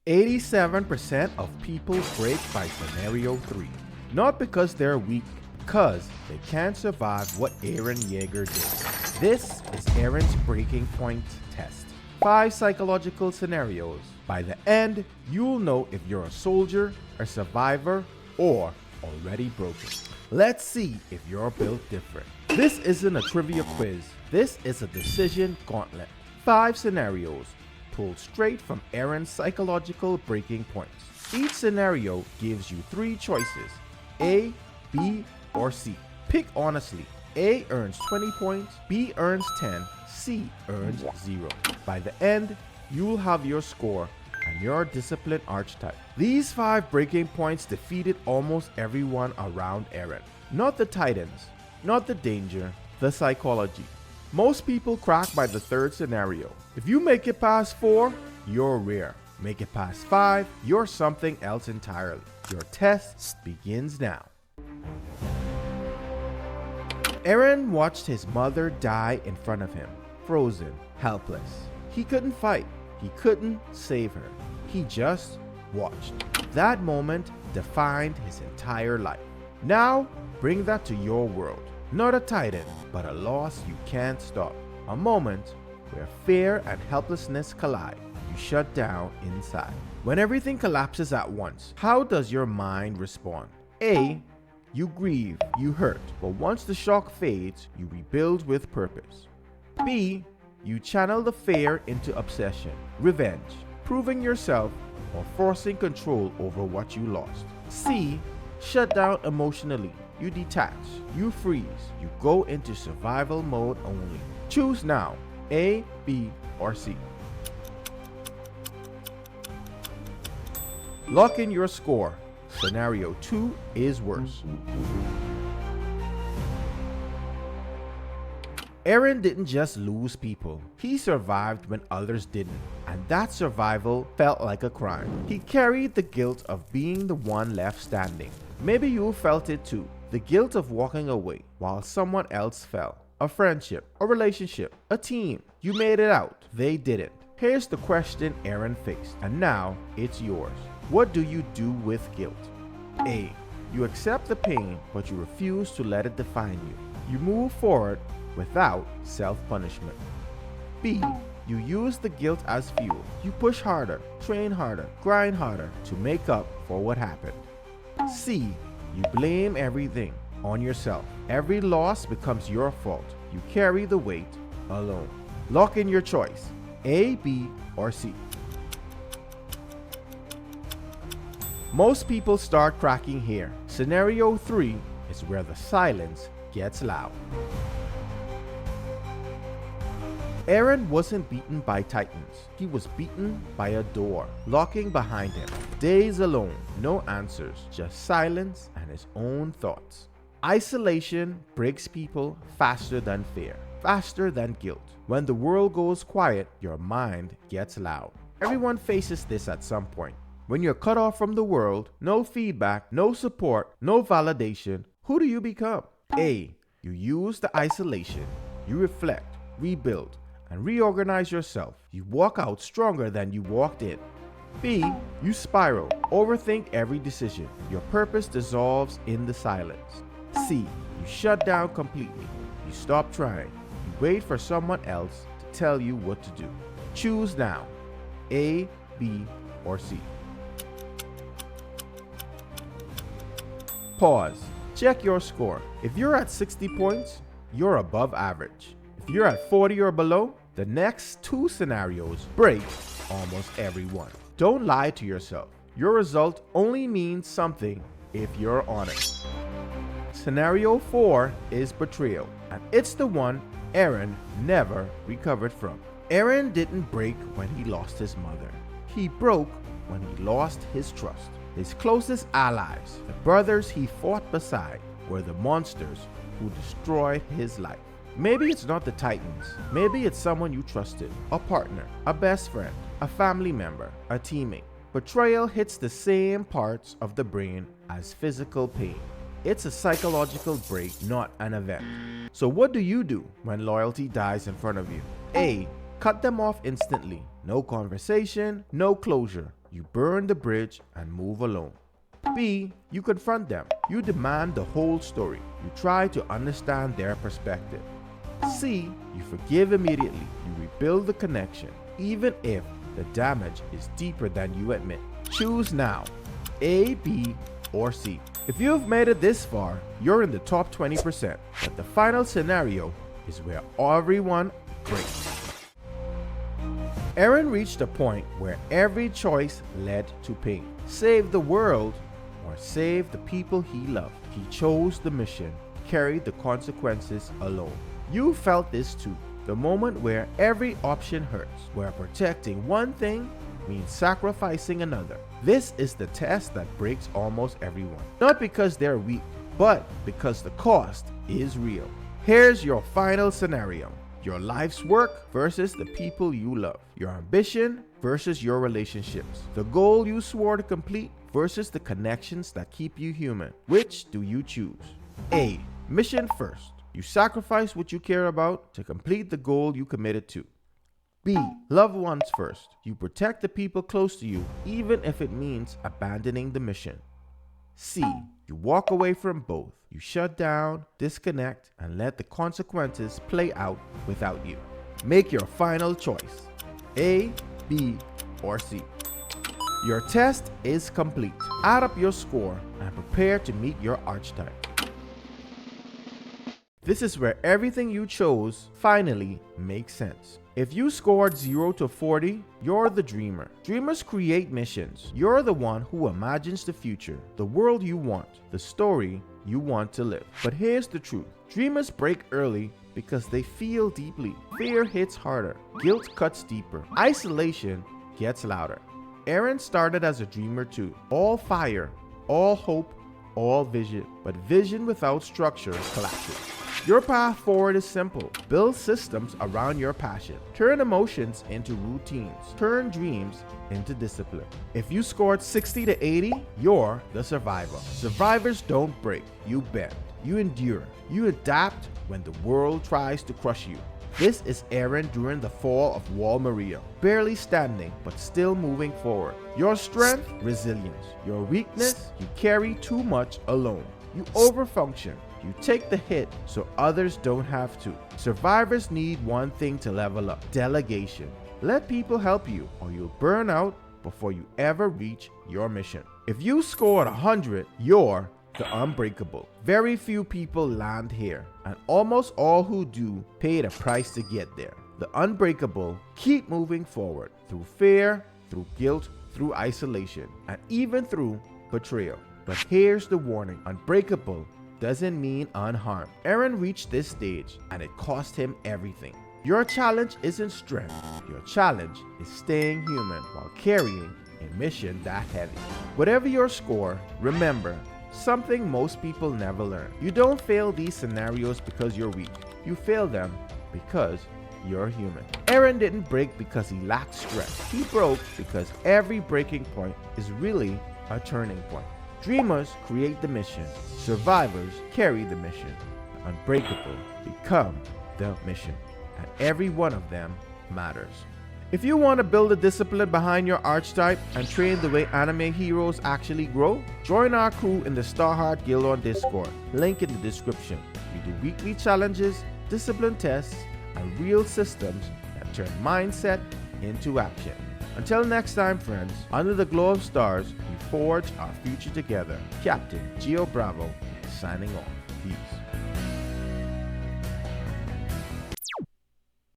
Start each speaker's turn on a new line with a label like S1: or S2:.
S1: 87% of people break by scenario 3. Not because they're weak, because they can't survive what Eren Yeager did. This is Eren's breaking point test. 5 psychological scenarios. By the end, you'll know if you're a soldier, a survivor, or already broken. Let's see if you're built different. This isn't a trivia quiz. This is a decision gauntlet. 5 scenarios pulled straight from Eren's psychological breaking points. Each scenario gives you 3 choices: A, B, or C. Pick honestly. A earns 20 points, B earns 10, C earns 0. By the end, you'll have your score and your discipline archetype. These 5 breaking points defeated almost everyone around Eren. Not the titans, not the danger, the psychology. Most people crack by the 3rd scenario. If you make it past 4, you're rare. Make it past 5, you're something else entirely. Your test begins now. Eren watched his mother die in front of him, frozen, helpless. He couldn't fight. He couldn't save her. He just watched. That moment defined his entire life. Now, bring that to your world. Not a titan, but a loss you can't stop. A moment where fear and helplessness collide. You shut down inside. When everything collapses at once, how does your mind respond? A, you grieve, you hurt, but once the shock fades, you rebuild with purpose. B, you channel the fear into obsession, revenge, proving yourself or forcing control over what you lost. C, shut down emotionally. You detach, you freeze, you go into survival mode only. Choose now, A, B, or C. Lock in your score. Scenario 2 is worse. Eren didn't just lose people, he survived when others didn't, and that survival felt like a crime. He carried the guilt of being the one left standing. Maybe you felt it too, the guilt of walking away while someone else fell. A friendship, a relationship, a team. You made it out, they didn't. Here's the question Eren faced, and now it's yours. What do you do with guilt? A, you accept the pain, but you refuse to let it define you. You move forward without self-punishment. B, you use the guilt as fuel. You push harder, train harder, grind harder to make up for what happened. C, you blame everything on yourself. Every loss becomes your fault. You carry the weight alone. Lock in your choice, A, B, or C. Most people start cracking here. Scenario 3 is where the silence gets loud. Eren wasn't beaten by titans. He was beaten by a door, locking behind him. Days alone, no answers, just silence and his own thoughts. Isolation breaks people faster than fear, faster than guilt. When the world goes quiet, your mind gets loud. Everyone faces this at some point. When you're cut off from the world, no feedback, no support, no validation, who do you become? A, you use the isolation. You reflect, rebuild, and reorganize yourself. You walk out stronger than you walked in. B, you spiral, overthink every decision. Your purpose dissolves in the silence. C, you shut down completely. You stop trying. You wait for someone else to tell you what to do. Choose now, A, B, or C. Pause. Check your score. If you're at 60 points, you're above average. If you're at 40 or below, the next 2 scenarios break almost everyone. Don't lie to yourself. Your result only means something if you're honest. Scenario 4 is Betrayal, and it's the one Eren never recovered from. Eren didn't break when he lost his mother. He broke when he lost his trust. His closest allies, the brothers he fought beside, were the monsters who destroyed his life. Maybe it's not the titans. Maybe it's someone you trusted, a partner, a best friend, a family member, a teammate. Betrayal hits the same parts of the brain as physical pain. It's a psychological break, not an event. So what do you do when loyalty dies in front of you? A, cut them off instantly. No conversation, no closure. You burn the bridge and move alone. B. You confront them. You demand the whole story. You try to understand their perspective. C. You forgive immediately. You rebuild the connection, even if the damage is deeper than you admit. Choose now. A, B, or C. If you've made it this far, you're in the top 20%. But the final scenario is where everyone breaks. Eren reached a point where every choice led to pain. Save the world or save the people he loved. He chose the mission, carried the consequences alone. You felt this too. The moment where every option hurts, where protecting one thing means sacrificing another. This is the test that breaks almost everyone. Not because they're weak, but because the cost is real. Here's your final scenario. Your life's work versus the people you love. Your ambition versus your relationships. The goal you swore to complete versus the connections that keep you human. Which do you choose? A. Mission first. You sacrifice what you care about to complete the goal you committed to. B. Loved ones first. You protect the people close to you, even if it means abandoning the mission. C. You walk away from both. You shut down, disconnect, and let the consequences play out without you. Make your final choice. A, B, or C. Your test is complete. Add up your score and prepare to meet your archetype. This is where everything you chose finally makes sense. If you scored 0 to 40, you're the dreamer. Dreamers create missions. You're the one who imagines the future, the world you want, the story you want to live. But here's the truth. Dreamers break early because they feel deeply. Fear hits harder. Guilt cuts deeper. Isolation gets louder. Eren started as a dreamer too. All fire, all hope, all vision. But vision without structure collapses. Your path forward is simple. Build systems around your passion. Turn emotions into routines. Turn dreams into discipline. If you scored 60 to 80, you're the survivor. Survivors don't break. You bend. You endure. You adapt when the world tries to crush you. This is Eren during the fall of Wall Maria. Barely standing, but still moving forward. Your strength, resilience. Your weakness, you carry too much alone. You overfunction. You take the hit so others don't have to. Survivors need one thing to level up: delegation. Let people help you or you'll burn out before you ever reach your mission. If you scored 100, you're the Unbreakable. Very few people land here, and almost all who do pay the price to get there. The Unbreakable keep moving forward through fear, through guilt, through isolation, and even through betrayal. But here's the warning: Unbreakable doesn't mean unharmed. Eren reached this stage and it cost him everything. Your challenge isn't strength. Your challenge is staying human while carrying a mission that heavy. Whatever your score, remember something most people never learn. You don't fail these scenarios because you're weak. You fail them because you're human. Eren didn't break because he lacked strength. He broke because every breaking point is really a turning point. Dreamers create the mission. Survivors carry the mission. Unbreakable become the mission. And every one of them matters. If you want to build a discipline behind your archetype and train the way anime heroes actually grow, join our crew in the Starheart Guild on Discord. Link in the description. We do weekly challenges, discipline tests, and real systems that turn mindset into action. Until next time, friends, under the glow of stars, we forge our future together. Captain Geo Bravo, signing off. Peace.